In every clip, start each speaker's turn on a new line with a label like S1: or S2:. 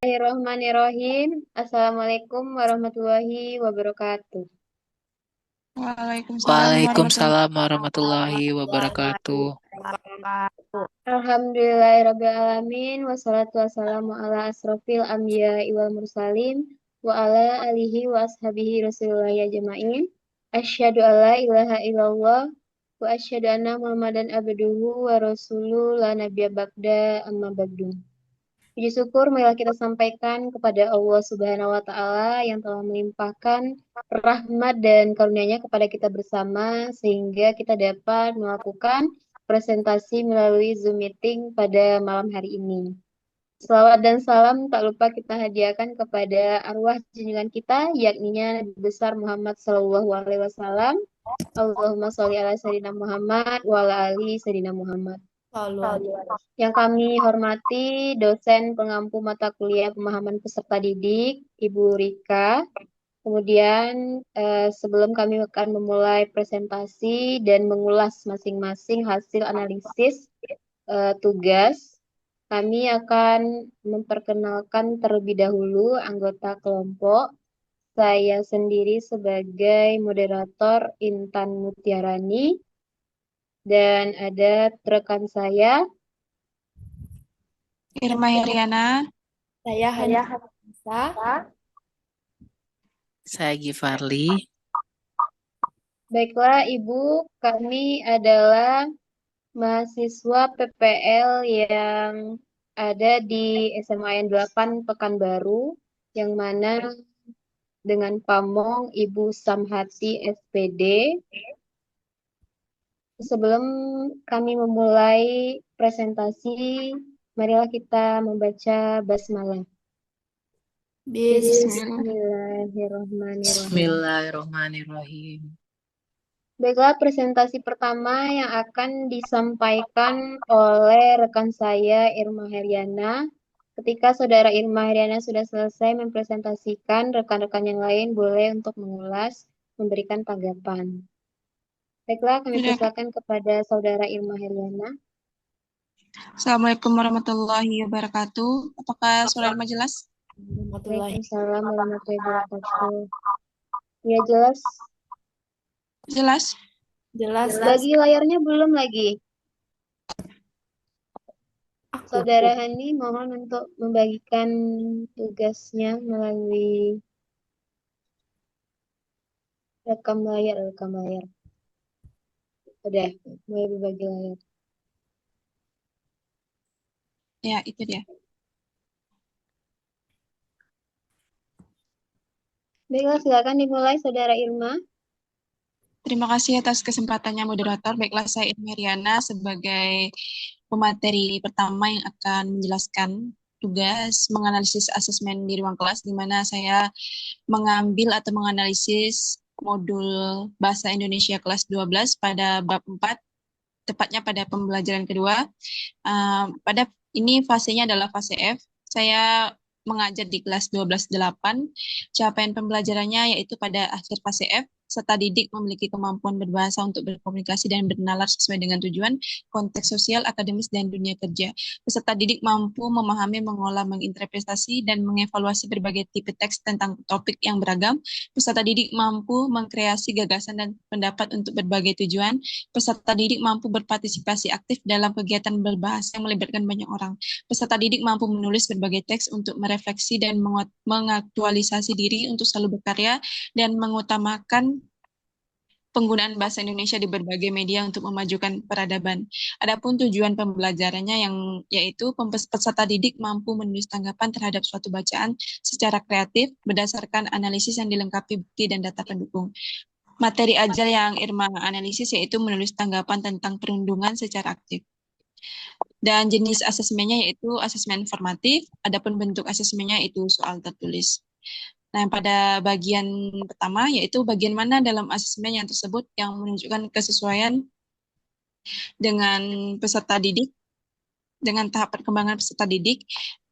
S1: Bismillahirrahmanirrahim. Assalamualaikum warahmatullahi wabarakatuh.
S2: Waalaikumsalam warahmatullahi
S3: Waalaikumsalam warahmatullahi wabarakatuh.
S2: wabarakatuh.
S1: Alhamdulillahirrabbilalamin. Wassalatu wassalamu ala asrofil anbiya wal mursalin. Wa ala alihi wa ashabihi rasulullah ya jama'in. Asyhadu an la ilaha illallah. Wa asyhadu anna muhammadan abduhu wa rasuluh la nabiyya ba'da amma ba'du. Puji syukur marilah kita sampaikan kepada Allah Subhanahu wa taala yang telah melimpahkan rahmat dan karunia-Nya kepada kita bersama sehingga kita dapat melakukan presentasi melalui Zoom meeting pada malam hari ini. Selawat dan salam tak lupa kita hadiahkan kepada arwah junjungan kita yakninya Nabi besar Muhammad Sallallahu alaihi wasallam. Allahumma sholli ala sayyidina Muhammad wa ala ali sayyidina Muhammad. Yang kami hormati dosen pengampu mata kuliah pemahaman peserta didik, Ibu Rika. Kemudian sebelum kami akan memulai presentasi dan mengulas masing-masing hasil analisis tugas, kami akan memperkenalkan terlebih dahulu anggota kelompok. Saya sendiri sebagai moderator Intan Mutiarani dan ada rekan saya.
S2: Irma Heriana,
S4: Saya Hanifah.
S3: Saya Givarli.
S1: Baiklah, Ibu, kami adalah mahasiswa PPL yang ada di SMAN 8 Pekanbaru, yang mana dengan pamong Ibu Samhati SPD. Sebelum kami memulai presentasi, marilah kita membaca basmalah. Bismillahirrahmanirrahim.
S3: Bismillahirrahmanirrahim.
S1: Baiklah, presentasi pertama yang akan disampaikan oleh rekan saya, Irma Heriana. Ketika saudara Irma Heriana sudah selesai mempresentasikan, rekan-rekan yang lain boleh untuk mengulas, memberikan tanggapan. Baiklah, kami persilakan kepada saudara Irma Heriana.
S2: Assalamualaikum warahmatullahi wabarakatuh. Apakah suara Irma jelas?
S1: Waalaikumsalam warahmatullahi wabarakatuh. Ya, jelas.
S2: Jelas?
S4: Jelas.
S1: Bagi layarnya belum lagi. Saudara Hani mohon untuk membagikan tugasnya melalui rekam layar. Udah, mulai berbagi layar.
S2: Ya, itu dia.
S1: Baiklah, silakan dimulai saudara Irma.
S2: Terima kasih atas kesempatannya moderator. Baiklah, saya Irma Heriana sebagai pemateri pertama yang akan menjelaskan tugas menganalisis asesmen di ruang kelas, di mana saya mengambil atau menganalisis modul Bahasa Indonesia kelas 12 pada bab 4, tepatnya pada pembelajaran kedua. Pada ini fasenya adalah fase F. Saya mengajar di kelas 12-8. Capaian pembelajarannya yaitu pada akhir fase F, serta didik memiliki kemampuan berbahasa untuk berkomunikasi dan bernalar sesuai dengan tujuan, konteks sosial, akademis, dan dunia kerja. Peserta didik mampu memahami, mengolah, menginterpretasi, dan mengevaluasi berbagai tipe teks tentang topik yang beragam. Peserta didik mampu mengkreasi gagasan dan pendapat untuk berbagai tujuan. Peserta didik mampu berpartisipasi aktif dalam kegiatan berbahasa yang melibatkan banyak orang. Peserta didik mampu menulis berbagai teks untuk merefleksi dan mengaktualisasi diri untuk selalu berkarya dan mengutamakan penggunaan bahasa Indonesia di berbagai media untuk memajukan peradaban. Adapun tujuan pembelajarannya yaitu peserta didik mampu menulis tanggapan terhadap suatu bacaan secara kreatif berdasarkan analisis yang dilengkapi bukti dan data pendukung. Materi ajar yang Irma analisis yaitu menulis tanggapan tentang perundungan secara aktif. Dan jenis asesmennya yaitu asesmen formatif, adapun bentuk asesmennya itu soal tertulis. Nah, pada bagian pertama yaitu bagian mana dalam asesmen yang tersebut yang menunjukkan kesesuaian dengan peserta didik, dengan tahap perkembangan peserta didik.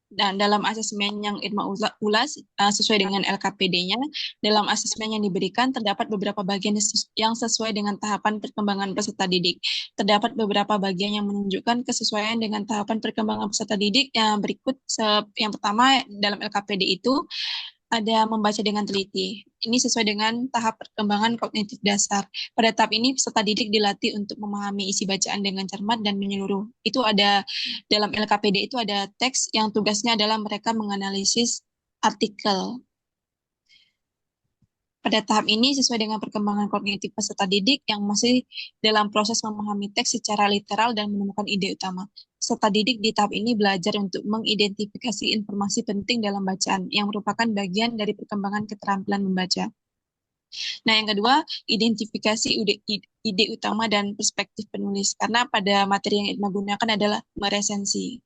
S2: Dan dalam asesmen yang Irma ulas sesuai dengan LKPD-nya, dalam asesmen yang diberikan terdapat beberapa bagian yang sesuai dengan tahapan perkembangan peserta didik. Terdapat beberapa bagian yang menunjukkan kesesuaian dengan tahapan perkembangan peserta didik. Yang berikut, yang pertama dalam LKPD itu ada membaca dengan teliti. Ini sesuai dengan tahap perkembangan kognitif dasar. Pada tahap ini, peserta didik dilatih untuk memahami isi bacaan dengan cermat dan menyeluruh. Itu ada dalam LKPD itu ada teks yang tugasnya adalah mereka menganalisis artikel. Pada tahap ini sesuai dengan perkembangan kognitif peserta didik yang masih dalam proses memahami teks secara literal dan menemukan ide utama. Peserta didik di tahap ini belajar untuk mengidentifikasi informasi penting dalam bacaan yang merupakan bagian dari perkembangan keterampilan membaca. Nah, yang kedua, identifikasi ide utama dan perspektif penulis. Karena pada materi yang Irma gunakan adalah meresensi.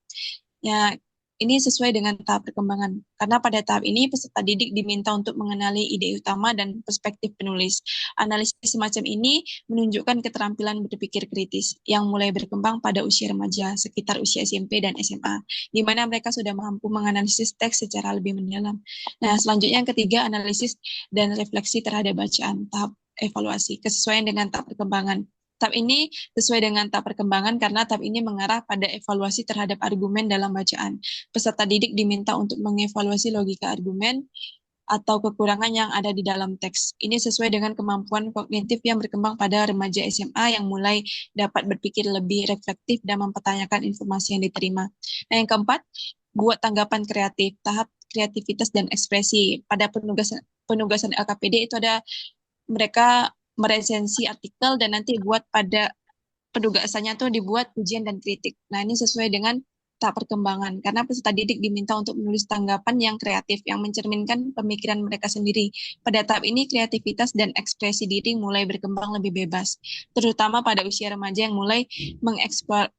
S2: Ya, ini sesuai dengan tahap perkembangan. Karena pada tahap ini peserta didik diminta untuk mengenali ide utama dan perspektif penulis. Analisis semacam ini menunjukkan keterampilan berpikir kritis yang mulai berkembang pada usia remaja, sekitar usia SMP dan SMA, di mana mereka sudah mampu menganalisis teks secara lebih mendalam. Nah, selanjutnya yang ketiga, analisis dan refleksi terhadap bacaan, tahap evaluasi, kesesuaian dengan tahap perkembangan. Tahap ini sesuai dengan tahap perkembangan karena tahap ini mengarah pada evaluasi terhadap argumen dalam bacaan. Peserta didik diminta untuk mengevaluasi logika argumen atau kekurangan yang ada di dalam teks. Ini sesuai dengan kemampuan kognitif yang berkembang pada remaja SMA yang mulai dapat berpikir lebih reflektif dan mempertanyakan informasi yang diterima. Nah, yang keempat, buat tanggapan kreatif, tahap kreativitas dan ekspresi. Pada penugasan LKPD itu ada mereka meresensi artikel dan nanti buat pada penugasannya tuh dibuat ujian dan kritik. Nah, ini sesuai dengan tahap perkembangan karena peserta didik diminta untuk menulis tanggapan yang kreatif yang mencerminkan pemikiran mereka sendiri. Pada tahap ini kreativitas dan ekspresi diri mulai berkembang lebih bebas, terutama pada usia remaja yang mulai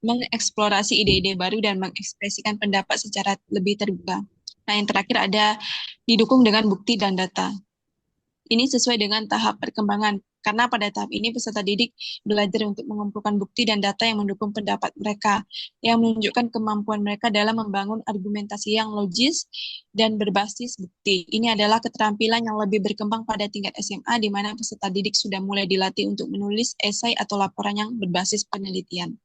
S2: mengeksplorasi ide-ide baru dan mengekspresikan pendapat secara lebih terbuka. Nah, yang terakhir ada didukung dengan bukti dan data. Ini sesuai dengan tahap perkembangan, karena pada tahap ini peserta didik belajar untuk mengumpulkan bukti dan data yang mendukung pendapat mereka, yang menunjukkan kemampuan mereka dalam membangun argumentasi yang logis dan berbasis bukti. Ini adalah keterampilan yang lebih berkembang pada tingkat SMA, di mana peserta didik sudah mulai dilatih untuk menulis esai atau laporan yang berbasis penelitian.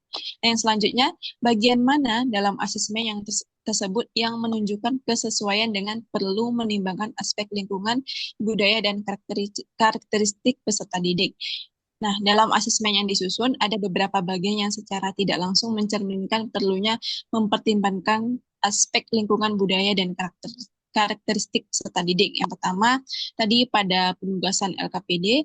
S2: Nah, yang selanjutnya, bagian mana dalam asesmen yang tersebut yang menunjukkan kesesuaian dengan perlu menimbangkan aspek lingkungan, budaya, dan karakteristik peserta didik. Nah, dalam asesmen yang disusun, ada beberapa bagian yang secara tidak langsung mencerminkan perlunya mempertimbangkan aspek lingkungan, budaya, dan karakteristik peserta didik. Yang pertama, tadi pada penugasan LKPD,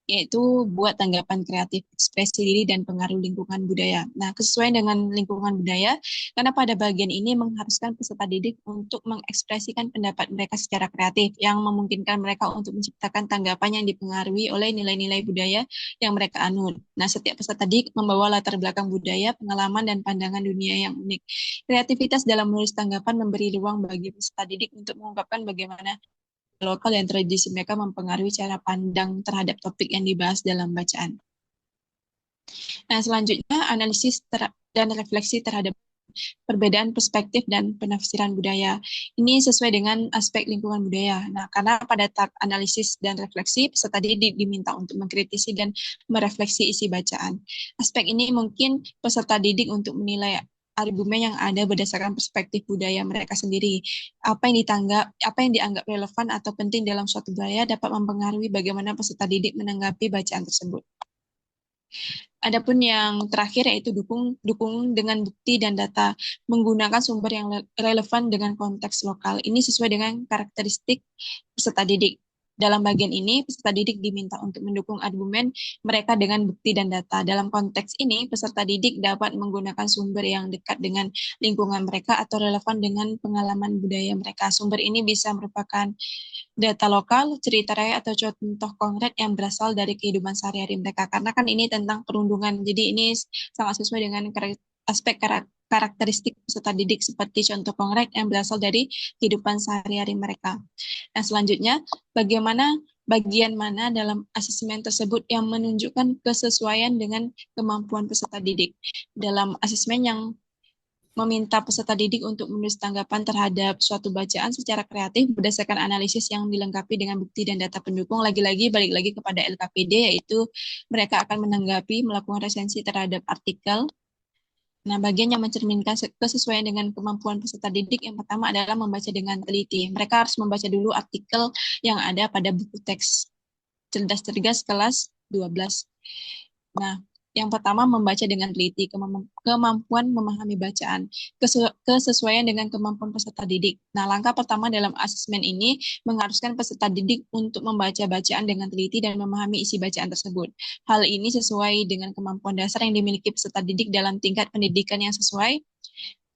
S2: yaitu buat tanggapan kreatif, ekspresi diri, dan pengaruh lingkungan budaya. Nah, kesesuaian dengan lingkungan budaya, karena pada bagian ini mengharuskan peserta didik untuk mengekspresikan pendapat mereka secara kreatif, yang memungkinkan mereka untuk menciptakan tanggapan yang dipengaruhi oleh nilai-nilai budaya yang mereka anut. Nah, setiap peserta didik membawa latar belakang budaya, pengalaman, dan pandangan dunia yang unik. Kreativitas dalam menulis tanggapan memberi ruang bagi peserta didik untuk mengungkapkan bagaimana lokal dan tradisi mereka mempengaruhi cara pandang terhadap topik yang dibahas dalam bacaan. Nah, selanjutnya analisis dan refleksi terhadap perbedaan perspektif dan penafsiran budaya. Ini sesuai dengan aspek lingkungan budaya. Nah, karena pada tahap analisis dan refleksi, peserta didik diminta untuk mengkritisi dan merefleksi isi bacaan. Aspek ini mungkin peserta didik untuk menilai argumen yang ada berdasarkan perspektif budaya mereka sendiri. Apa yang dianggap relevan atau penting dalam suatu budaya dapat mempengaruhi bagaimana peserta didik menanggapi bacaan tersebut. Adapun yang terakhir yaitu dukung dengan bukti dan data, menggunakan sumber yang relevan dengan konteks lokal. Ini sesuai dengan karakteristik peserta didik. Dalam bagian ini, peserta didik diminta untuk mendukung argumen mereka dengan bukti dan data. Dalam konteks ini, peserta didik dapat menggunakan sumber yang dekat dengan lingkungan mereka atau relevan dengan pengalaman budaya mereka. Sumber ini bisa merupakan data lokal, cerita rakyat, atau contoh konkret yang berasal dari kehidupan sehari-hari mereka. Karena kan ini tentang perundungan, jadi ini sangat sesuai dengan aspek karakteristik peserta didik seperti contoh konkret yang berasal dari kehidupan sehari-hari mereka. Nah, selanjutnya, bagian mana dalam asesmen tersebut yang menunjukkan kesesuaian dengan kemampuan peserta didik? Dalam asesmen yang meminta peserta didik untuk menulis tanggapan terhadap suatu bacaan secara kreatif berdasarkan analisis yang dilengkapi dengan bukti dan data pendukung. Lagi-lagi balik lagi kepada LKPD, yaitu mereka akan menanggapi, melakukan resensi terhadap artikel. Nah, bagian yang mencerminkan kesesuaian dengan kemampuan peserta didik yang pertama adalah membaca dengan teliti. Mereka harus membaca dulu artikel yang ada pada buku teks Cerdas Cergas kelas 12. Nah, yang pertama membaca dengan teliti, kemampuan memahami bacaan, kesesuaian dengan kemampuan peserta didik. Nah, langkah pertama dalam asesmen ini mengharuskan peserta didik untuk membaca bacaan dengan teliti dan memahami isi bacaan tersebut. Hal ini sesuai dengan kemampuan dasar yang dimiliki peserta didik dalam tingkat pendidikan yang sesuai,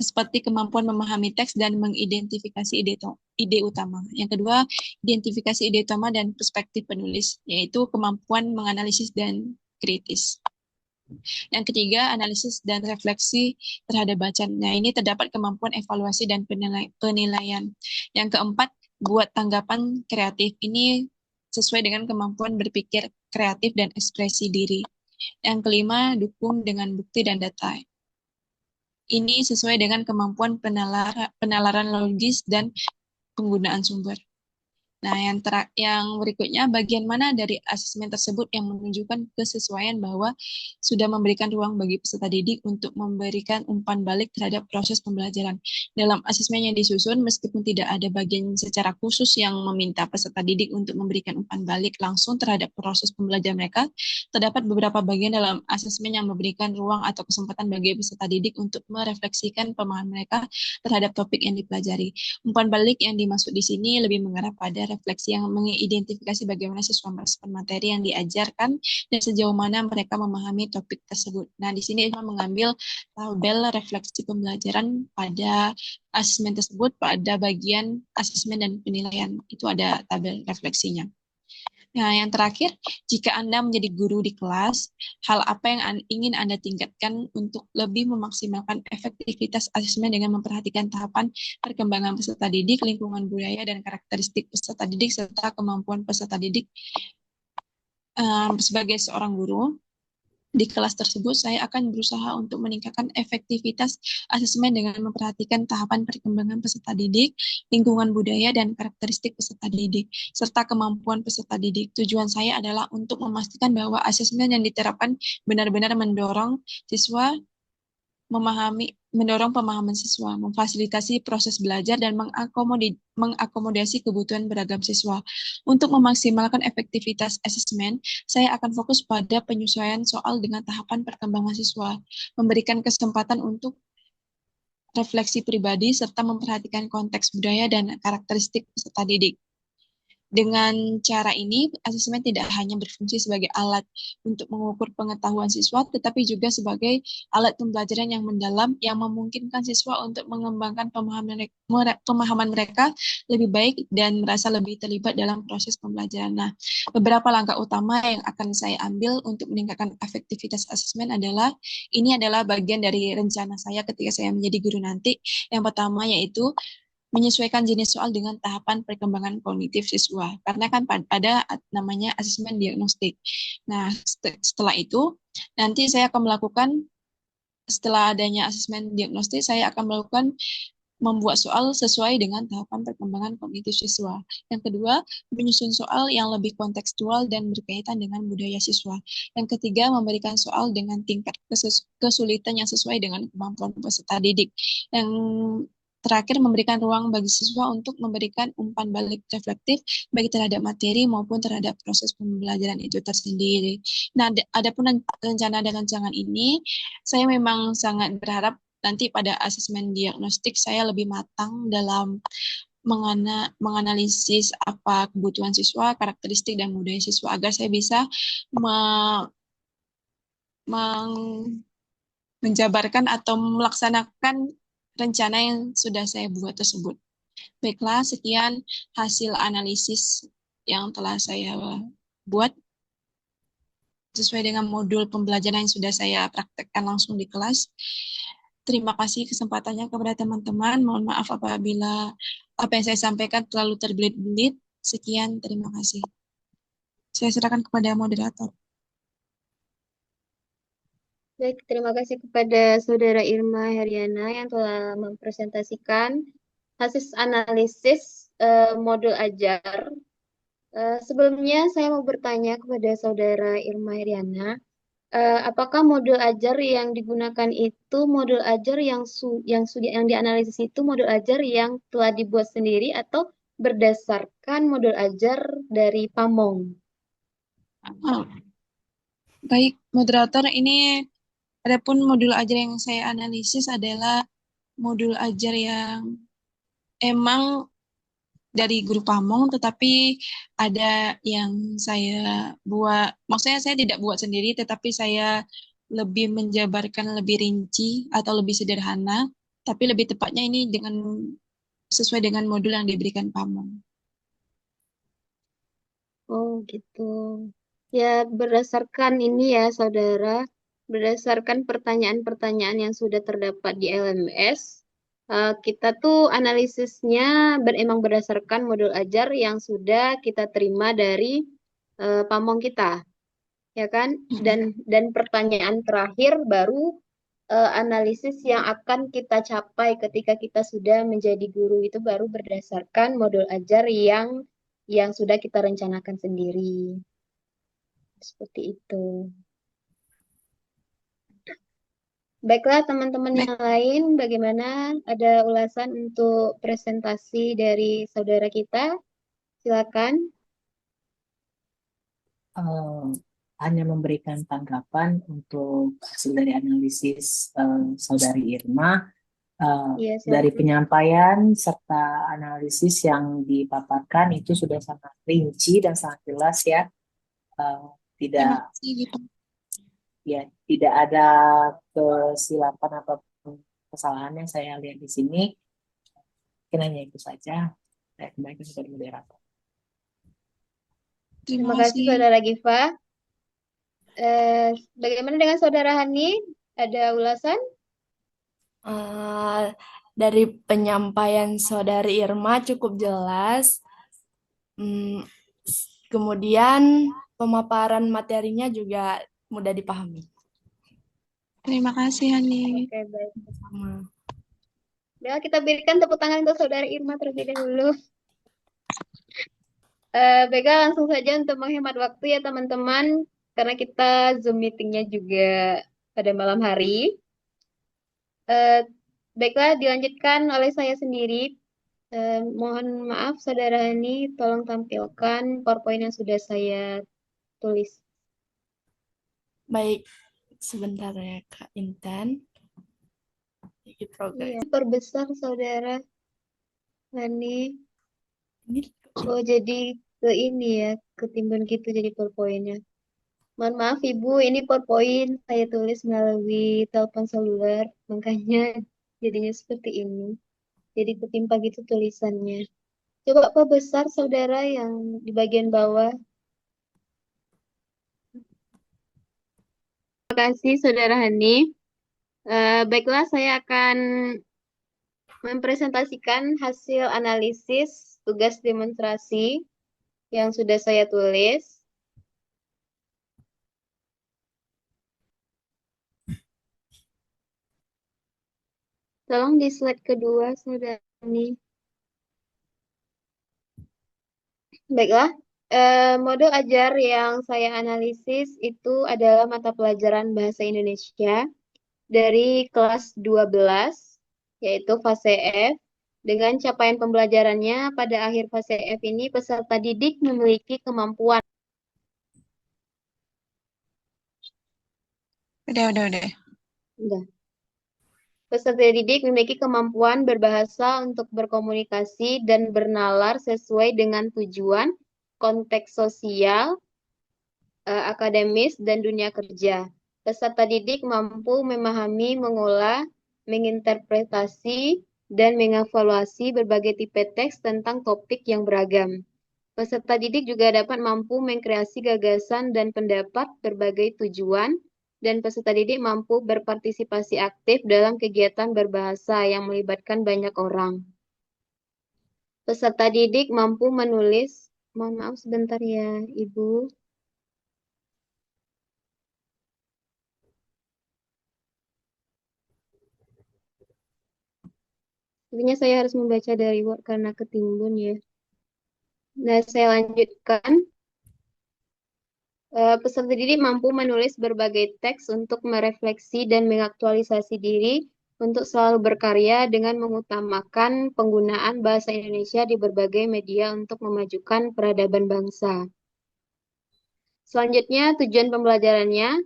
S2: seperti kemampuan memahami teks dan mengidentifikasi ide utama. Yang kedua, identifikasi ide utama dan perspektif penulis, yaitu kemampuan menganalisis dan kritis. Yang ketiga, analisis dan refleksi terhadap bacaan. Nah, ini terdapat kemampuan evaluasi dan penilaian. Yang keempat, buat tanggapan kreatif. Ini sesuai dengan kemampuan berpikir kreatif dan ekspresi diri. Yang kelima, dukung dengan bukti dan data. Ini sesuai dengan kemampuan penalaran logis dan penggunaan sumber. Nah, yang berikutnya, bagian mana dari asesmen tersebut yang menunjukkan kesesuaian bahwa sudah memberikan ruang bagi peserta didik untuk memberikan umpan balik terhadap proses pembelajaran. Dalam asesmen yang disusun, meskipun tidak ada bagian secara khusus yang meminta peserta didik untuk memberikan umpan balik langsung terhadap proses pembelajaran mereka, terdapat beberapa bagian dalam asesmen yang memberikan ruang atau kesempatan bagi peserta didik untuk merefleksikan pemahaman mereka terhadap topik yang dipelajari. Umpan balik yang dimaksud di sini lebih mengarah pada refleksi yang mengidentifikasi bagaimana siswa merespon materi yang diajarkan dan sejauh mana mereka memahami topik tersebut. Nah, di sini Irma mengambil tabel refleksi pembelajaran pada asesmen tersebut, pada bagian asesmen dan penilaian. Itu ada tabel refleksinya. Nah, yang terakhir, jika Anda menjadi guru di kelas, hal apa yang ingin Anda tingkatkan untuk lebih memaksimalkan efektivitas asesmen dengan memperhatikan tahapan perkembangan peserta didik, lingkungan budaya, dan karakteristik peserta didik, serta kemampuan peserta didik sebagai seorang guru. Di kelas tersebut, saya akan berusaha untuk meningkatkan efektivitas asesmen dengan memperhatikan tahapan perkembangan peserta didik, lingkungan budaya, dan karakteristik peserta didik, serta kemampuan peserta didik. Tujuan saya adalah untuk memastikan bahwa asesmen yang diterapkan benar-benar mendorong pemahaman siswa, memfasilitasi proses belajar, dan mengakomodasi kebutuhan beragam siswa. Untuk memaksimalkan efektivitas asesmen, saya akan fokus pada penyesuaian soal dengan tahapan perkembangan siswa, memberikan kesempatan untuk refleksi pribadi, serta memperhatikan konteks budaya dan karakteristik peserta didik. Dengan cara ini, asesmen tidak hanya berfungsi sebagai alat untuk mengukur pengetahuan siswa, tetapi juga sebagai alat pembelajaran yang mendalam yang memungkinkan siswa untuk mengembangkan pemahaman mereka lebih baik dan merasa lebih terlibat dalam proses pembelajaran. Nah, beberapa langkah utama yang akan saya ambil untuk meningkatkan efektivitas asesmen adalah, ini adalah bagian dari rencana saya ketika saya menjadi guru nanti. Yang pertama yaitu menyesuaikan jenis soal dengan tahapan perkembangan kognitif siswa. Karena kan ada namanya asesmen diagnostik. Nah, setelah itu, nanti saya akan melakukan, setelah adanya asesmen diagnostik, saya akan melakukan membuat soal sesuai dengan tahapan perkembangan kognitif siswa. Yang kedua, menyusun soal yang lebih kontekstual dan berkaitan dengan budaya siswa. Yang ketiga, memberikan soal dengan tingkat kesulitan yang sesuai dengan kemampuan peserta didik. Yang terakhir, memberikan ruang bagi siswa untuk memberikan umpan balik reflektif baik terhadap materi maupun terhadap proses pembelajaran itu tersendiri. Nah, adapun rencana dan rancangan ini, saya memang sangat berharap nanti pada asesmen diagnostik saya lebih matang dalam menganalisis apa kebutuhan siswa, karakteristik dan budaya siswa agar saya bisa menjabarkan atau melaksanakan rencana yang sudah saya buat tersebut. Baiklah, sekian hasil analisis yang telah saya buat sesuai dengan modul pembelajaran yang sudah saya praktekkan langsung di kelas. Terima kasih kesempatannya kepada teman-teman. Mohon maaf apabila apa yang saya sampaikan terlalu terbelit-belit. Sekian, terima kasih. Saya serahkan kepada moderator.
S1: Baik, terima kasih kepada Saudara Irma Heriana yang telah mempresentasikan hasil analisis modul ajar. Sebelumnya saya mau bertanya kepada Saudara Irma Heriana, apakah modul ajar yang digunakan itu modul ajar yang dianalisis itu modul ajar yang telah dibuat sendiri atau berdasarkan modul ajar dari Pamong?
S2: Oh, baik, moderator, ini adapun modul ajar yang saya analisis adalah modul ajar yang emang dari guru Pamong, tetapi ada yang saya buat, maksudnya saya tidak buat sendiri, tetapi saya lebih menjabarkan lebih rinci atau lebih sederhana, tapi lebih tepatnya ini dengan sesuai dengan modul yang diberikan Pamong.
S1: Oh gitu. Ya berdasarkan ini ya saudara, berdasarkan pertanyaan-pertanyaan yang sudah terdapat di LMS, kita tuh analisisnya emang berdasarkan modul ajar yang sudah kita terima dari pamong kita, ya kan? Dan pertanyaan terakhir baru analisis yang akan kita capai ketika kita sudah menjadi guru itu baru berdasarkan modul ajar yang sudah kita rencanakan sendiri. Seperti itu. Baiklah teman-teman
S2: Baik,
S1: yang lain, bagaimana ada ulasan untuk presentasi dari saudara kita? Silakan.
S3: Eh, hanya memberikan tanggapan untuk hasil dari analisis Saudari Irma.
S1: Iya,
S3: Dari
S1: silakan.
S3: penyampaian serta analisis yang dipaparkan itu sudah sangat rinci dan sangat jelas ya. Eh, tidak
S2: terima kasih gitu.
S3: ya tidak ada kesilapan ataupun kesalahan yang saya lihat di sini. Mungkin hanya itu saja. Saya kembalikan kepada moderator.
S1: Terima
S2: Terima
S1: kasih
S2: kasih.
S1: saudara Giva. Bagaimana dengan saudara Hani? Ada ulasan?
S4: Dari penyampaian Saudari Irma cukup jelas. Kemudian pemaparan materinya juga mudah dipahami.
S2: Terima kasih, Hani.
S1: Oke, baik.
S4: Sama.
S1: Ya, kita berikan tepuk tangan untuk saudara Irma terlebih dahulu. Baiklah, langsung saja untuk menghemat waktu ya teman-teman, karena kita Zoom meetingnya juga pada malam hari. Eh, Baiklah, dilanjutkan oleh saya sendiri. Mohon maaf, Saudara Hani, tolong tampilkan PowerPoint yang sudah saya tulis.
S4: Baik, sebentar ya Kak Intan. Ini progres.
S1: Iya, perbesar Saudara Hani.
S4: Ini
S1: Oh, jadi ke ini ya, ketimbun gitu jadi PowerPoint-nya. Mohon maaf Ibu, ini PowerPoint saya tulis melalui telepon seluler, makanya jadinya seperti ini. Jadi ketimpa gitu tulisannya. Coba perbesar Saudara yang di bagian bawah. Terima kasih Saudara Hani. Baiklah, saya akan mempresentasikan hasil analisis tugas demonstrasi yang sudah saya tulis. Tolong di slide kedua, Saudara Hani. Baiklah, modul ajar yang saya analisis itu adalah mata pelajaran Bahasa Indonesia dari kelas 12, yaitu fase F. Dengan capaian pembelajarannya pada akhir fase F ini, peserta didik memiliki kemampuan.
S2: Udah.
S1: Enggak. Peserta didik memiliki kemampuan berbahasa untuk berkomunikasi dan bernalar sesuai dengan tujuan, konteks sosial, akademis, dan dunia kerja. Peserta didik mampu memahami, mengolah, menginterpretasi, dan mengevaluasi berbagai tipe teks tentang topik yang beragam. Peserta didik juga dapat mampu mengkreasi gagasan dan pendapat berbagai tujuan, dan peserta didik mampu berpartisipasi aktif dalam kegiatan berbahasa yang melibatkan banyak orang. Peserta didik mampu menulis, mohon maaf sebentar ya Ibu. Sepertinya saya harus membaca dari Word karena ketimbun ya. Nah, saya lanjutkan. Peserta didik mampu menulis berbagai teks untuk merefleksi dan mengaktualisasi diri untuk selalu berkarya dengan mengutamakan penggunaan bahasa Indonesia di berbagai media untuk memajukan peradaban bangsa. Selanjutnya, tujuan pembelajarannya,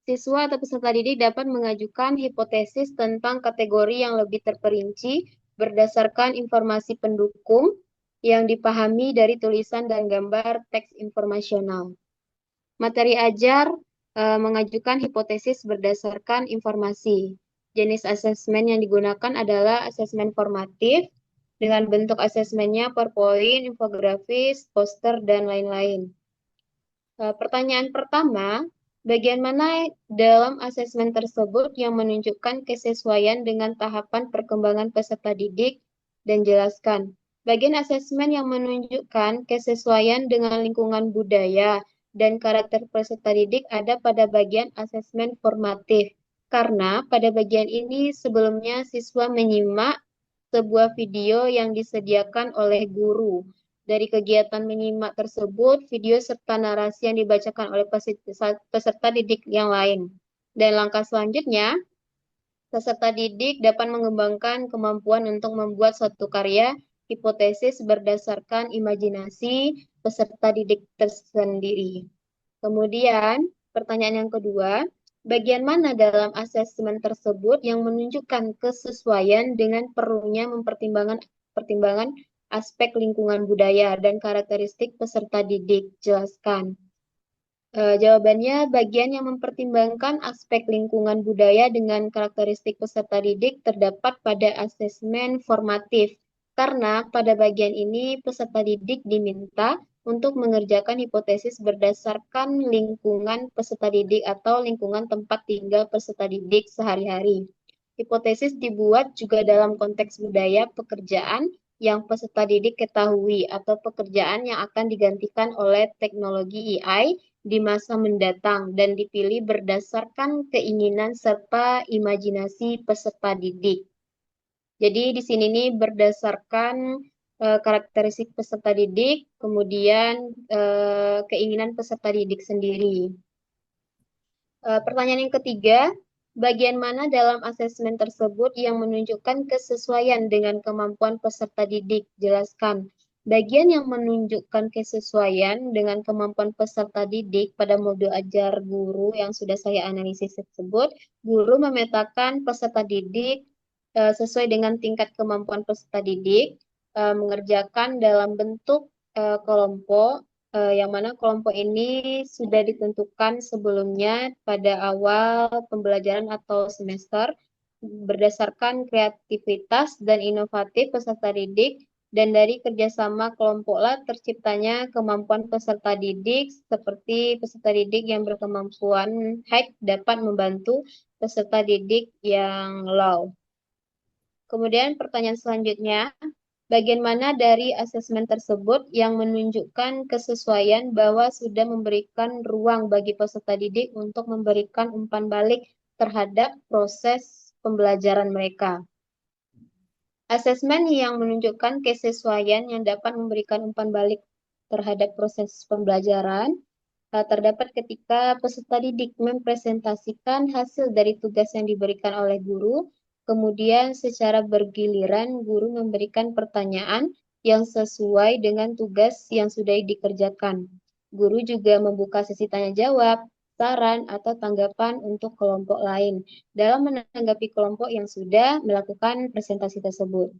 S1: siswa atau peserta didik dapat mengajukan hipotesis tentang kategori yang lebih terperinci berdasarkan informasi pendukung yang dipahami dari tulisan dan gambar teks informasional. Materi ajar mengajukan hipotesis berdasarkan informasi. Jenis asesmen yang digunakan adalah asesmen formatif dengan bentuk asesmennya PowerPoint, infografis, poster, dan lain-lain. Pertanyaan pertama, bagian mana dalam asesmen tersebut yang menunjukkan kesesuaian dengan tahapan perkembangan peserta didik dan jelaskan. Bagian asesmen yang menunjukkan kesesuaian dengan lingkungan budaya dan karakter peserta didik ada pada bagian asesmen formatif. Karena pada bagian ini sebelumnya siswa menyimak sebuah video yang disediakan oleh guru. Dari kegiatan menyimak tersebut, video serta narasi yang dibacakan oleh peserta didik yang lain. Dan langkah selanjutnya, peserta didik dapat mengembangkan kemampuan untuk membuat suatu karya hipotesis berdasarkan imajinasi peserta didik tersendiri. Kemudian, pertanyaan yang kedua, bagian mana dalam asesmen tersebut yang menunjukkan kesesuaian dengan perlunya pertimbangan aspek lingkungan budaya dan karakteristik peserta didik? Jelaskan. Jawabannya, bagian yang mempertimbangkan aspek lingkungan budaya dengan karakteristik peserta didik terdapat pada asesmen formatif. Karena pada bagian ini peserta didik diminta untuk mengerjakan hipotesis berdasarkan lingkungan peserta didik atau lingkungan tempat tinggal peserta didik sehari-hari. Hipotesis dibuat juga dalam konteks budaya pekerjaan yang peserta didik ketahui atau pekerjaan yang akan digantikan oleh teknologi AI di masa mendatang dan dipilih berdasarkan keinginan serta imajinasi peserta didik. Jadi di sini nih berdasarkan karakteristik peserta didik, kemudian keinginan peserta didik sendiri. Pertanyaan yang ketiga, bagian mana dalam asesmen tersebut yang menunjukkan kesesuaian dengan kemampuan peserta didik? Jelaskan. Bagian yang menunjukkan kesesuaian dengan kemampuan peserta didik pada modul ajar guru yang sudah saya analisis tersebut, guru memetakan peserta didik sesuai dengan tingkat kemampuan peserta didik, mengerjakan dalam bentuk kelompok, yang mana kelompok ini sudah ditentukan sebelumnya pada awal pembelajaran atau semester berdasarkan kreativitas dan inovatif peserta didik, dan dari kerjasama kelompoklah terciptanya kemampuan peserta didik seperti peserta didik yang berkemampuan high dapat membantu peserta didik yang low. Kemudian pertanyaan selanjutnya, bagian mana dari asesmen tersebut yang menunjukkan kesesuaian bahwa sudah memberikan ruang bagi peserta didik untuk memberikan umpan balik terhadap proses pembelajaran mereka? Asesmen yang menunjukkan kesesuaian yang dapat memberikan umpan balik terhadap proses pembelajaran terdapat ketika peserta didik mempresentasikan hasil dari tugas yang diberikan oleh guru. Kemudian secara bergiliran guru memberikan pertanyaan yang sesuai dengan tugas yang sudah dikerjakan. Guru juga membuka sesi tanya jawab, saran, atau tanggapan untuk kelompok lain dalam menanggapi kelompok yang sudah melakukan presentasi tersebut.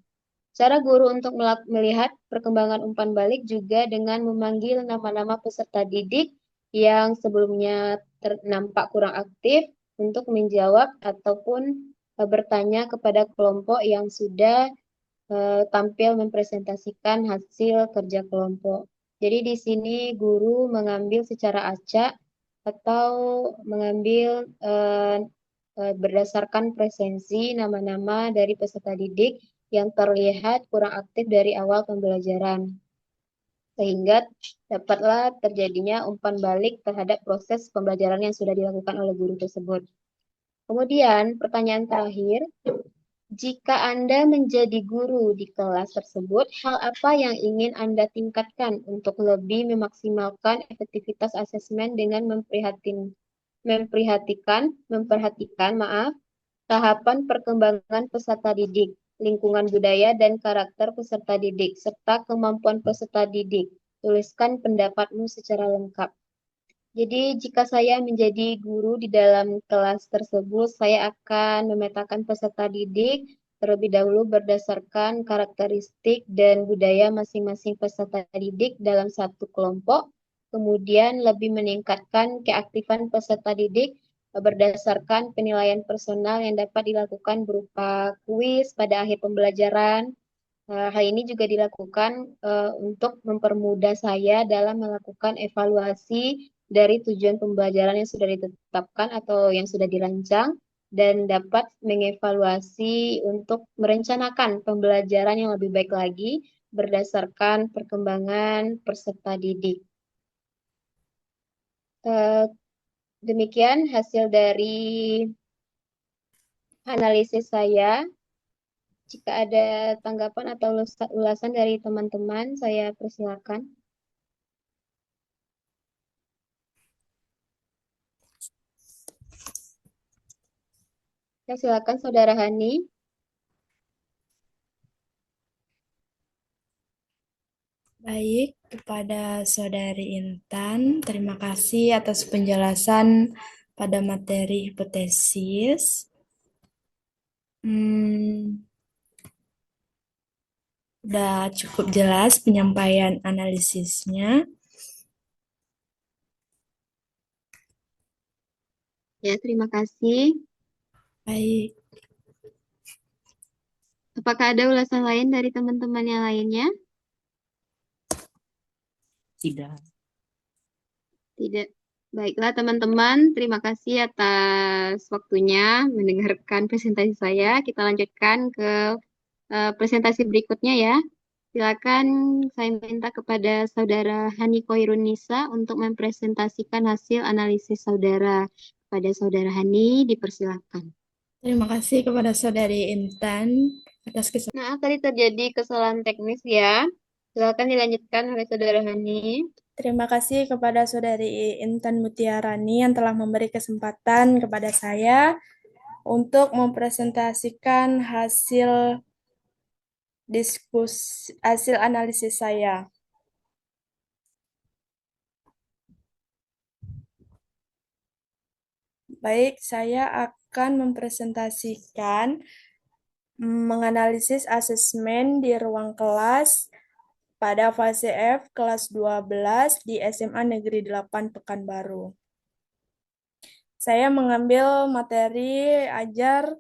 S1: Cara guru untuk melihat perkembangan umpan balik juga dengan memanggil nama-nama peserta didik yang sebelumnya nampak kurang aktif untuk menjawab ataupun bertanya kepada kelompok yang sudah tampil mempresentasikan hasil kerja kelompok. Jadi di sini guru mengambil secara acak atau mengambil berdasarkan presensi nama-nama dari peserta didik yang terlihat kurang aktif dari awal pembelajaran. Sehingga dapatlah terjadinya umpan balik terhadap proses pembelajaran yang sudah dilakukan oleh guru tersebut. Kemudian pertanyaan terakhir, Jika Anda menjadi guru di kelas tersebut, hal apa yang ingin Anda tingkatkan untuk lebih memaksimalkan efektivitas asesmen dengan memperhatikan, tahapan perkembangan peserta didik, lingkungan budaya dan karakter peserta didik, serta kemampuan peserta didik. Tuliskan pendapatmu secara lengkap. Jadi, jika saya menjadi guru di dalam kelas tersebut, saya akan memetakan peserta didik terlebih dahulu berdasarkan karakteristik dan budaya masing-masing peserta didik dalam satu kelompok. Kemudian lebih meningkatkan keaktifan peserta didik berdasarkan penilaian personal yang dapat dilakukan berupa kuis pada akhir pembelajaran. Hal ini juga dilakukan untuk mempermudah saya dalam melakukan evaluasi dari tujuan pembelajaran yang sudah ditetapkan atau yang sudah dirancang dan dapat mengevaluasi untuk merencanakan pembelajaran yang lebih baik lagi berdasarkan perkembangan peserta didik. Demikian hasil dari analisis saya. Jika ada tanggapan atau ulasan dari teman-teman, saya persilakan. Ya, silakan Saudara Hani.
S4: Baik, kepada Saudari Intan, terima kasih atas penjelasan pada materi hipotesis. Udah cukup jelas penyampaian analisisnya.
S1: Ya, terima kasih.
S4: Baik,
S1: Apakah ada ulasan lain dari teman-teman yang lainnya?
S3: Tidak.
S1: Tidak. Baiklah teman-teman, terima kasih atas waktunya mendengarkan presentasi saya. Kita lanjutkan ke presentasi berikutnya ya. Silakan saya minta kepada Saudara Hani Koirunisa untuk mempresentasikan hasil analisis saudara. Kepada Saudara Hani, dipersilakan.
S4: terima kasih kepada Saudari Intan atas kesempatan.
S1: Nah, tadi terjadi kesalahan teknis ya. Silakan dilanjutkan oleh Saudara Hani.
S4: Terima kasih kepada Saudari Intan Mutiarani yang telah memberi kesempatan kepada saya untuk mempresentasikan hasil analisis saya. Baik, saya akan mempresentasikan menganalisis asesmen di ruang kelas pada fase F kelas 12 di SMA Negeri 8 Pekanbaru. Saya mengambil materi ajar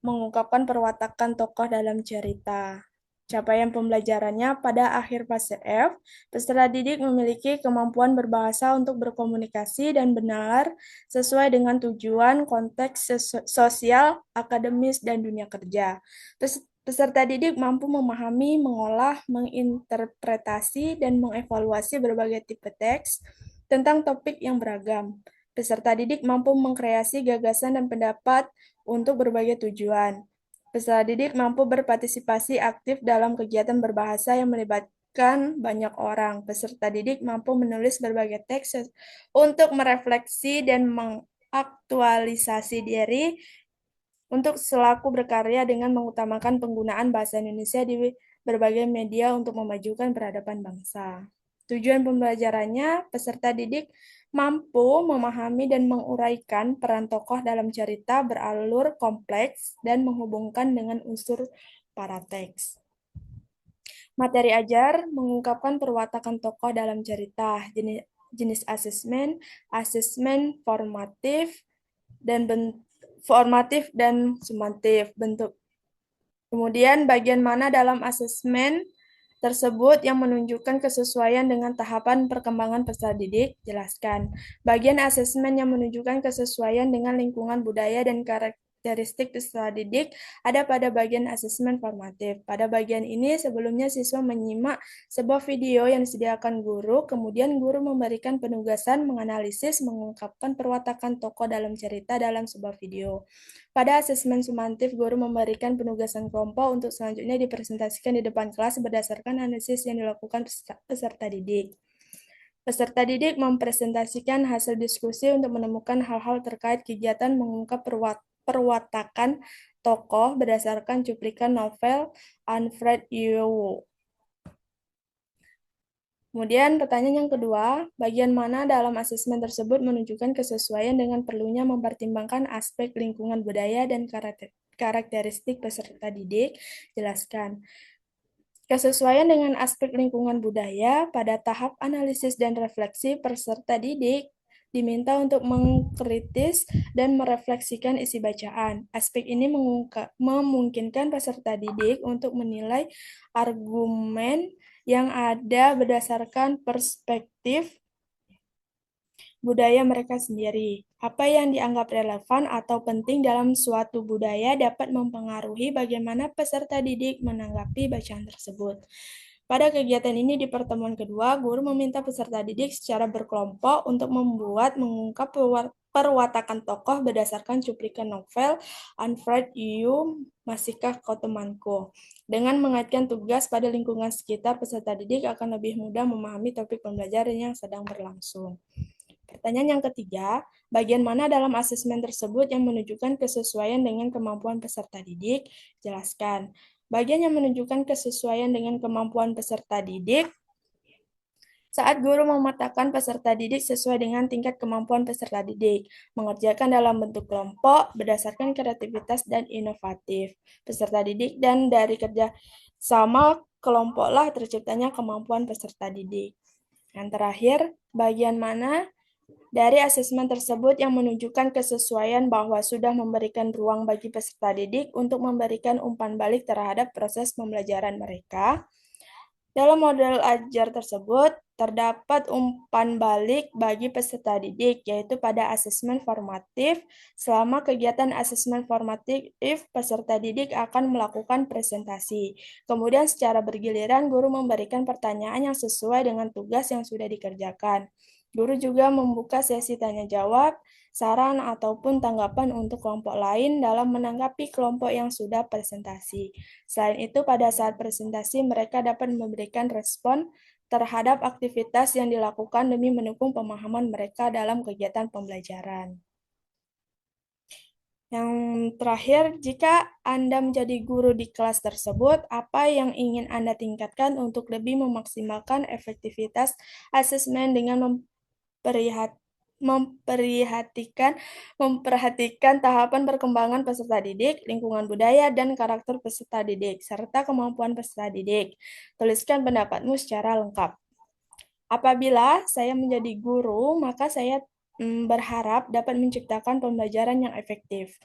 S4: mengungkapkan perwatakan tokoh dalam cerita. Capaian pembelajarannya pada akhir fase F, peserta didik memiliki kemampuan berbahasa untuk berkomunikasi dan benar sesuai dengan tujuan, konteks sosial, akademis, dan dunia kerja. Peserta didik mampu memahami, mengolah, menginterpretasi, dan mengevaluasi berbagai tipe teks tentang topik yang beragam. Peserta didik mampu mengkreasi gagasan dan pendapat untuk berbagai tujuan. Peserta didik mampu berpartisipasi aktif dalam kegiatan berbahasa yang melibatkan banyak orang. Peserta didik mampu menulis berbagai teks untuk merefleksi dan mengaktualisasi diri untuk selaku berkarya dengan mengutamakan penggunaan bahasa Indonesia di berbagai media untuk memajukan peradaban bangsa. Tujuan pembelajarannya, peserta didik mampu memahami dan menguraikan peran tokoh dalam cerita beralur kompleks dan menghubungkan dengan unsur parateks. Materi ajar mengungkapkan perwatakan tokoh dalam cerita, jenis asesmen formatif dan sumatif bentuk. Kemudian bagian mana dalam asesmen tersebut yang menunjukkan kesesuaian dengan tahapan perkembangan peserta didik, jelaskan. Bagian asesmen yang menunjukkan kesesuaian dengan lingkungan budaya dan karakteristik karakteristik peserta didik ada pada bagian asesmen formatif. Pada bagian ini, sebelumnya siswa menyimak sebuah video yang disediakan guru, kemudian guru memberikan penugasan menganalisis, mengungkapkan perwatakan tokoh dalam cerita dalam sebuah video. Pada asesmen sumantif, guru memberikan penugasan kelompok untuk selanjutnya dipresentasikan di depan kelas berdasarkan analisis yang dilakukan peserta didik. Peserta didik mempresentasikan hasil diskusi untuk menemukan hal-hal terkait kegiatan mengungkap perwatakan tokoh berdasarkan cuplikan novel Alfred Yeo. Kemudian pertanyaan yang kedua, bagian mana dalam asesmen tersebut menunjukkan kesesuaian dengan perlunya mempertimbangkan aspek lingkungan budaya dan karakteristik peserta didik? Jelaskan. Kesesuaian dengan aspek lingkungan budaya pada tahap analisis dan refleksi peserta didik diminta untuk mengkritis dan merefleksikan isi bacaan. Aspek ini memungkinkan peserta didik untuk menilai argumen yang ada berdasarkan perspektif budaya mereka sendiri. Apa yang dianggap relevan atau penting dalam suatu budaya dapat mempengaruhi bagaimana peserta didik menanggapi bacaan tersebut. Pada kegiatan ini di pertemuan kedua, guru meminta peserta didik secara berkelompok untuk mengungkap perwatakan tokoh berdasarkan cuplikan novel Alfred Yeo, Masihkah Kau Temanku. Dengan mengaitkan tugas pada lingkungan sekitar, peserta didik akan lebih mudah memahami topik pembelajaran yang sedang berlangsung. Pertanyaan yang ketiga, bagian mana dalam asesmen tersebut yang menunjukkan kesesuaian dengan kemampuan peserta didik? Jelaskan. Bagian yang menunjukkan kesesuaian dengan kemampuan peserta didik saat guru memetakan peserta didik sesuai dengan tingkat kemampuan peserta didik, mengerjakan dalam bentuk kelompok berdasarkan kreativitas dan inovatif peserta didik, dan dari kerja sama kelompoklah terciptanya kemampuan peserta didik. Yang terakhir, bagian mana dari asesmen tersebut yang menunjukkan kesesuaian bahwa sudah memberikan ruang bagi peserta didik untuk memberikan umpan balik terhadap proses pembelajaran mereka? Dalam model ajar tersebut, terdapat umpan balik bagi peserta didik, yaitu pada asesmen formatif. Selama kegiatan asesmen formatif, peserta didik akan melakukan presentasi. Kemudian secara bergiliran, guru memberikan pertanyaan yang sesuai dengan tugas yang sudah dikerjakan. Guru juga membuka sesi tanya-jawab, saran, ataupun tanggapan untuk kelompok lain dalam menanggapi kelompok yang sudah presentasi. Selain itu, pada saat presentasi, mereka dapat memberikan respon terhadap aktivitas yang dilakukan demi mendukung pemahaman mereka dalam kegiatan pembelajaran. Yang terakhir, jika Anda menjadi guru di kelas tersebut, apa yang ingin Anda tingkatkan untuk lebih memaksimalkan efektivitas asesmen dengan memperhatikan tahapan perkembangan peserta didik, lingkungan budaya, dan karakter peserta didik, serta kemampuan peserta didik. Tuliskan pendapatmu secara lengkap. Apabila saya menjadi guru, maka saya berharap dapat menciptakan pembelajaran yang efektif.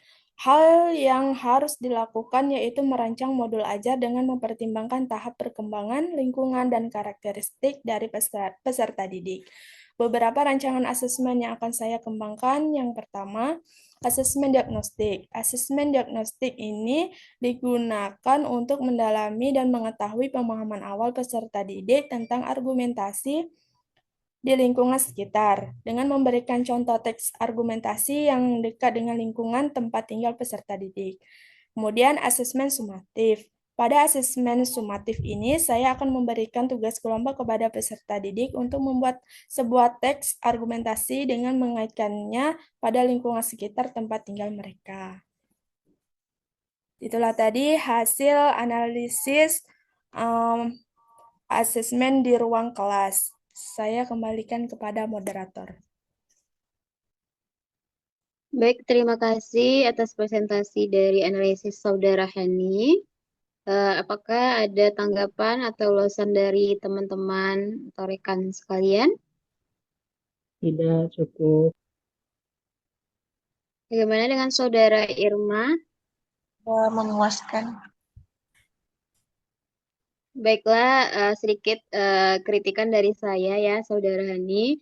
S4: Hal yang harus dilakukan yaitu merancang modul ajar dengan mempertimbangkan tahap perkembangan, lingkungan, dan karakteristik dari peserta didik. Beberapa rancangan asesmen yang akan saya kembangkan. Yang pertama, asesmen diagnostik. Asesmen diagnostik ini digunakan untuk mendalami dan mengetahui pemahaman awal peserta didik tentang argumentasi di lingkungan sekitar, dengan memberikan contoh teks argumentasi yang dekat dengan lingkungan tempat tinggal peserta didik. Kemudian asesmen sumatif. Pada asesmen sumatif ini, saya akan memberikan tugas kelompok kepada peserta didik untuk membuat sebuah teks argumentasi dengan mengaitkannya pada lingkungan sekitar tempat tinggal mereka. Itulah tadi hasil analisis asesmen di ruang kelas. Saya kembalikan kepada moderator.
S1: Baik, terima kasih atas presentasi dari analisis Saudara Hani. Apakah ada tanggapan atau ulasan dari teman-teman atau rekan sekalian?
S3: Tidak cukup.
S1: Bagaimana dengan Saudara Irma?
S2: Memuaskan.
S1: Baiklah, sedikit kritikan dari saya ya, Saudara Hani.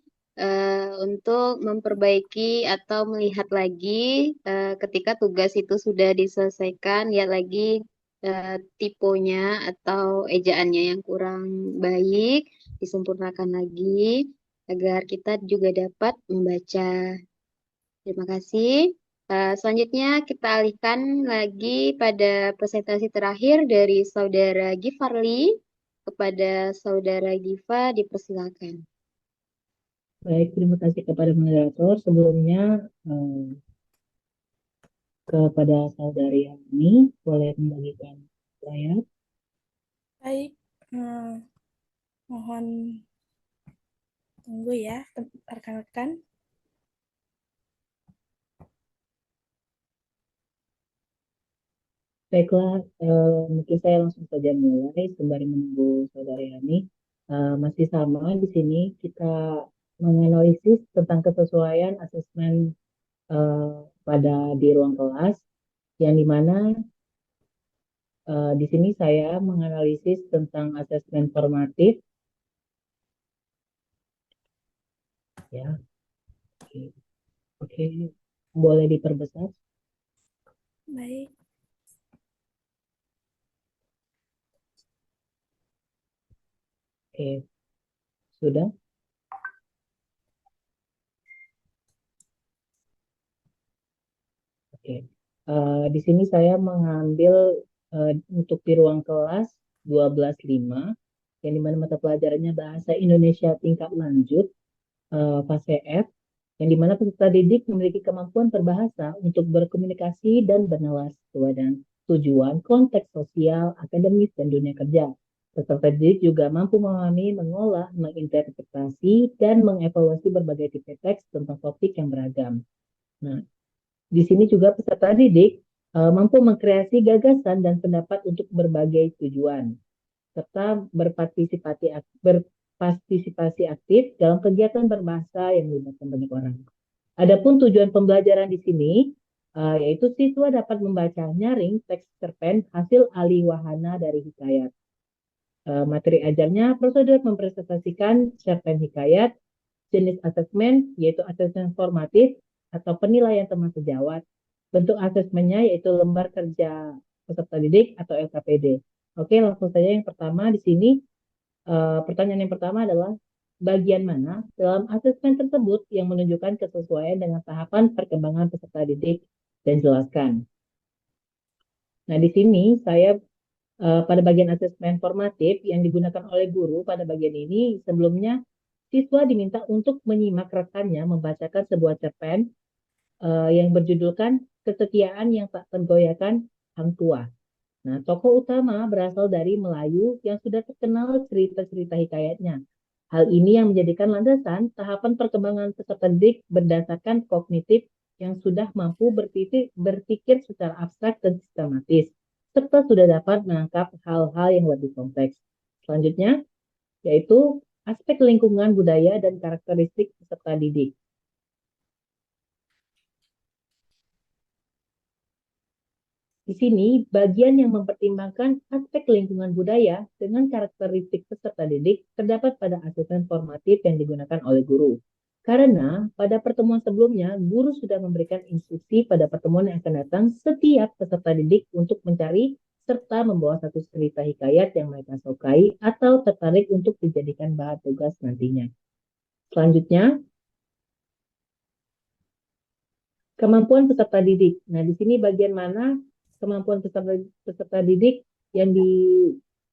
S1: untuk memperbaiki atau melihat lagi ketika tugas itu sudah diselesaikan, lihat lagi tiponya atau ejaannya yang kurang baik, disempurnakan lagi agar kita juga dapat membaca. Terima kasih. Selanjutnya kita alihkan lagi pada presentasi terakhir dari Saudara Gifarli. Kepada Saudara Giva, dipersilakan.
S3: Baik, terima kasih kepada moderator. Sebelumnya kepada saudari Hani, boleh membagikan layar.
S4: Baik, mohon tunggu ya, rekan-rekan.
S3: Baiklah, mungkin saya langsung saja mulai sembari menunggu saudari Hani. Masih sama di sini kita menganalisis tentang kesesuaian asesmen pada di ruang kelas, yang dimana di sini saya menganalisis tentang asesmen formatif. Ya, oke, boleh diperbesar.
S4: Baik.
S3: Oke, sudah. Oke, di sini saya mengambil untuk di ruang kelas 12.5, yang dimana mata pelajarannya bahasa Indonesia tingkat lanjut, fase F, yang dimana peserta didik memiliki kemampuan berbahasa untuk berkomunikasi dan bernalar sesuai dengan tujuan, konteks sosial, akademis, dan dunia kerja. Peserta didik juga mampu memahami, mengolah, menginterpretasi, dan mengevaluasi berbagai tipe teks tentang topik yang beragam. Nah, di sini juga peserta didik mampu mengkreasi gagasan dan pendapat untuk berbagai tujuan, serta berpartisipasi aktif dalam kegiatan berbahasa yang melibatkan banyak orang. Adapun tujuan pembelajaran di sini yaitu siswa dapat membaca nyaring teks cerpen hasil alih wahana dari hikayat. Materi ajarnya prosedur mempresentasikan cerpen hikayat, jenis asesmen yaitu asesmen formatif atau penilaian teman sejawat. Bentuk asesmennya yaitu lembar kerja peserta didik atau LKPD. Oke, langsung saja yang pertama di sini. Pertanyaan yang pertama adalah bagian mana dalam asesmen tersebut yang menunjukkan kesesuaian dengan tahapan perkembangan peserta didik, dan jelaskan. Nah, di sini saya pada bagian asesmen formatif yang digunakan oleh guru pada bagian ini, sebelumnya siswa diminta untuk menyimak rekannya membacakan sebuah cerpen yang berjudulkan Kesetiaan yang Tak Tergoyahkan Hang Tuah. Nah, tokoh utama berasal dari Melayu yang sudah terkenal cerita-cerita hikayatnya. Hal ini yang menjadikan landasan tahapan perkembangan peserta didik berdasarkan kognitif yang sudah mampu berpikir secara abstrak dan sistematis, serta sudah dapat menangkap hal-hal yang lebih kompleks. Selanjutnya, yaitu aspek lingkungan budaya dan karakteristik peserta didik. Di sini, bagian yang mempertimbangkan aspek lingkungan budaya dengan karakteristik peserta didik terdapat pada asesmen formatif yang digunakan oleh guru. Karena pada pertemuan sebelumnya, guru sudah memberikan instruksi pada pertemuan yang akan datang setiap peserta didik untuk mencari serta membawa satu cerita hikayat yang mereka sukai atau tertarik untuk dijadikan bahan tugas nantinya. Selanjutnya, kemampuan peserta didik. Nah, di sini bagian mana kemampuan peserta didik yang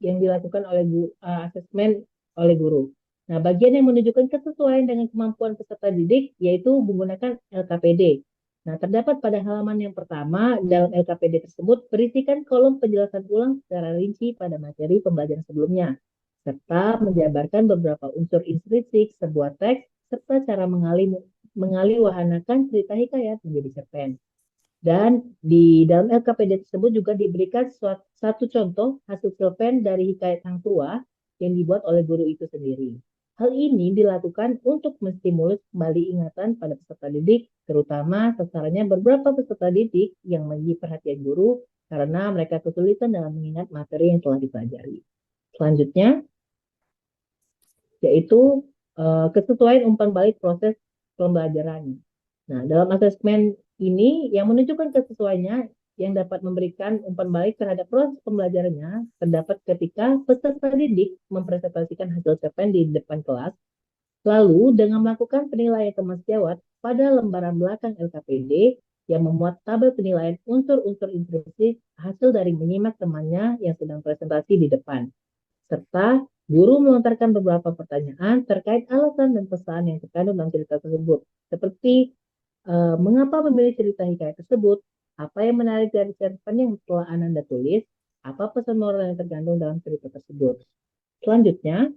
S3: dilakukan oleh asesmen oleh guru. Nah, bagian yang menunjukkan kesesuaian dengan kemampuan peserta didik yaitu menggunakan LKPD. Nah, terdapat pada halaman yang pertama dalam LKPD tersebut berisikan kolom penjelasan ulang secara rinci pada materi pembelajaran sebelumnya, serta menjabarkan beberapa unsur intrinsik sebuah teks serta cara mengalih wahanakan cerita hikayat menjadi cerpen. Dan di dalam LKPD tersebut juga diberikan satu contoh hasil cerpen dari hikayat Hang Tuah yang dibuat oleh guru itu sendiri. Hal ini dilakukan untuk menstimulus kembali ingatan pada peserta didik, terutama sasarannya beberapa peserta didik yang menjadi perhatian guru karena mereka kesulitan dalam mengingat materi yang telah dipelajari. Selanjutnya, yaitu kesesuaian umpan balik proses pembelajarannya. Nah, dalam asesmen ini yang menunjukkan kesesuaiannya yang dapat memberikan umpan balik terhadap proses pembelajarannya terdapat ketika peserta didik mempresentasikan hasil cerpen di depan kelas, lalu dengan melakukan penilaian Thomas Jawat pada lembaran belakang LKPD yang memuat tabel penilaian unsur-unsur intrinsik hasil dari menyimak temannya yang sedang presentasi di depan, serta guru melontarkan beberapa pertanyaan terkait alasan dan pesan yang terkandung dalam cerita tersebut, seperti mengapa memilih cerita hikayat tersebut, apa yang menarik dari cerpen yang telah Ananda tulis, apa pesan moral yang terkandung dalam cerita tersebut. Selanjutnya,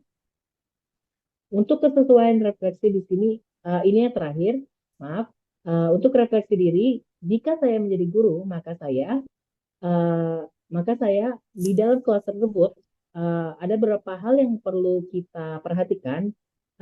S3: untuk kesesuaian refleksi di sini, ini yang terakhir, maaf, untuk refleksi diri, jika saya menjadi guru, maka saya di dalam kelas tersebut ada beberapa hal yang perlu kita perhatikan.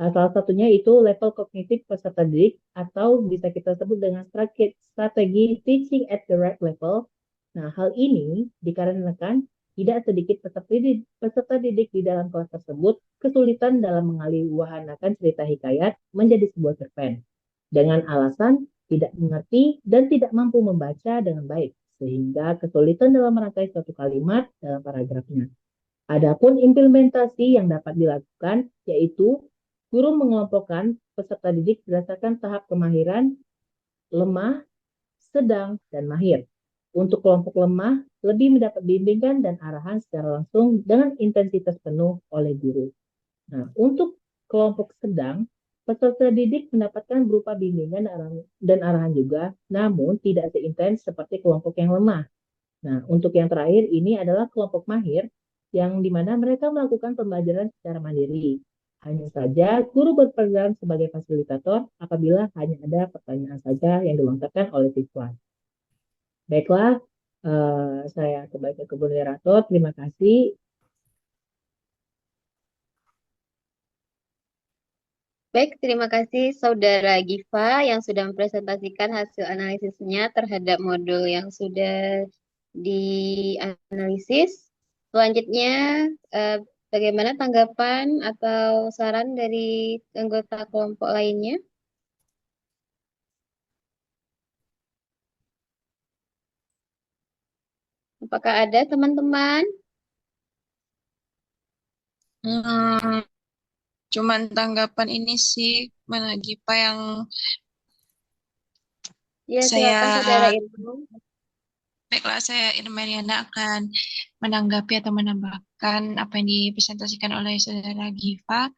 S3: Salah satunya itu level kognitif peserta didik atau bisa kita sebut dengan strategi teaching at the right level. Nah, hal ini dikarenakan tidak sedikit peserta didik di dalam kelas tersebut kesulitan dalam mengaliwahanakan cerita hikayat menjadi sebuah cerpen dengan alasan tidak mengerti dan tidak mampu membaca dengan baik, sehingga kesulitan dalam merangkai suatu kalimat dalam paragrafnya. Adapun implementasi yang dapat dilakukan yaitu guru mengelompokkan peserta didik berdasarkan tahap kemahiran, lemah, sedang, dan mahir. Untuk kelompok lemah, lebih mendapat bimbingan dan arahan secara langsung dengan intensitas penuh oleh guru. Nah, untuk kelompok sedang, peserta didik mendapatkan berupa bimbingan dan arahan juga, namun tidak seintens seperti kelompok yang lemah. Nah, untuk yang terakhir ini adalah kelompok mahir, yang dimana mereka melakukan pembelajaran secara mandiri. Hanya saja, guru berperan sebagai fasilitator apabila hanya ada pertanyaan saja yang dilontarkan oleh siswa. Baiklah, saya kembali ke moderator. Terima kasih.
S1: Baik, terima kasih Saudara Giva yang sudah mempresentasikan hasil analisisnya terhadap modul yang sudah dianalisis. Selanjutnya, bagaimana tanggapan atau saran dari anggota kelompok lainnya? Apakah ada teman-teman?
S2: Cuman tanggapan ini sih, mana Gipa yang
S1: Ya, silakan
S2: saya
S1: Saudara Irma.
S2: baiklah, saya Irmariana akan menanggapi atau menambahkan apa yang dipresentasikan oleh Saudara Giva.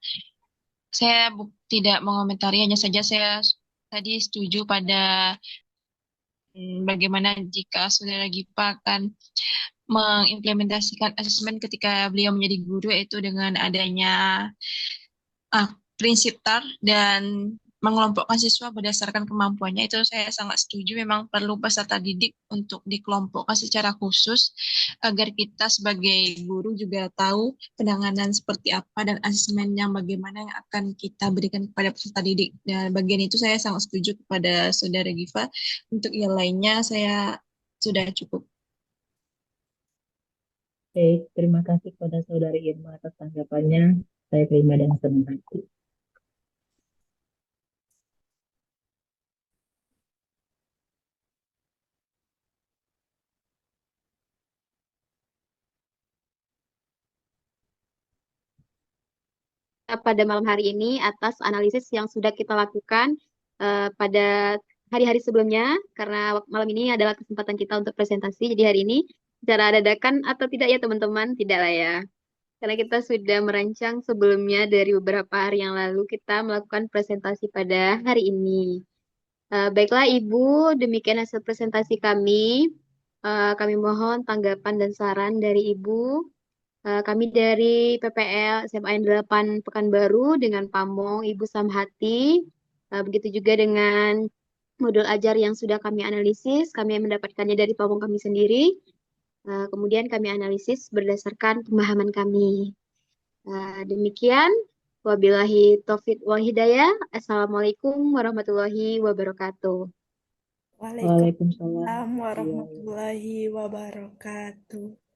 S2: Saya tidak mengomentari, hanya saja saya tadi setuju pada bagaimana jika Saudara Giva akan mengimplementasikan asesmen ketika beliau menjadi guru, yaitu dengan adanya prinsip TAR dan mengelompokkan siswa berdasarkan kemampuannya. Itu saya sangat setuju, memang perlu peserta didik untuk dikelompokkan secara khusus agar kita sebagai guru juga tahu penanganan seperti apa dan asesmen yang bagaimana yang akan kita berikan kepada peserta didik. Dan bagian itu saya sangat setuju kepada Saudara Giva. Untuk yang lainnya saya sudah cukup.
S3: Baik, terima kasih kepada Saudari Irma atas tanggapannya. Saya terima dengan senang hati.
S1: Pada malam hari ini atas analisis yang sudah kita lakukan pada hari-hari sebelumnya, karena malam ini adalah kesempatan kita untuk presentasi. Jadi hari ini secara dadakan atau tidak ya teman-teman, tidak lah ya. Karena kita sudah merancang sebelumnya dari beberapa hari yang lalu kita melakukan presentasi pada hari ini. Baiklah Ibu, demikian hasil presentasi kami. Kami mohon tanggapan dan saran dari Ibu. Kami dari PPL SMA 8 Pekanbaru dengan Pamong Ibu Samhati. Begitu juga dengan modul ajar yang sudah kami analisis. Kami mendapatkannya dari Pamong kami sendiri. Kemudian kami analisis berdasarkan pemahaman kami. Demikian. Wabillahi taufiq wal hidayah. Assalamualaikum warahmatullahi wabarakatuh.
S3: Waalaikumsalam.
S4: Waalaikumsalam warahmatullahi wabarakatuh.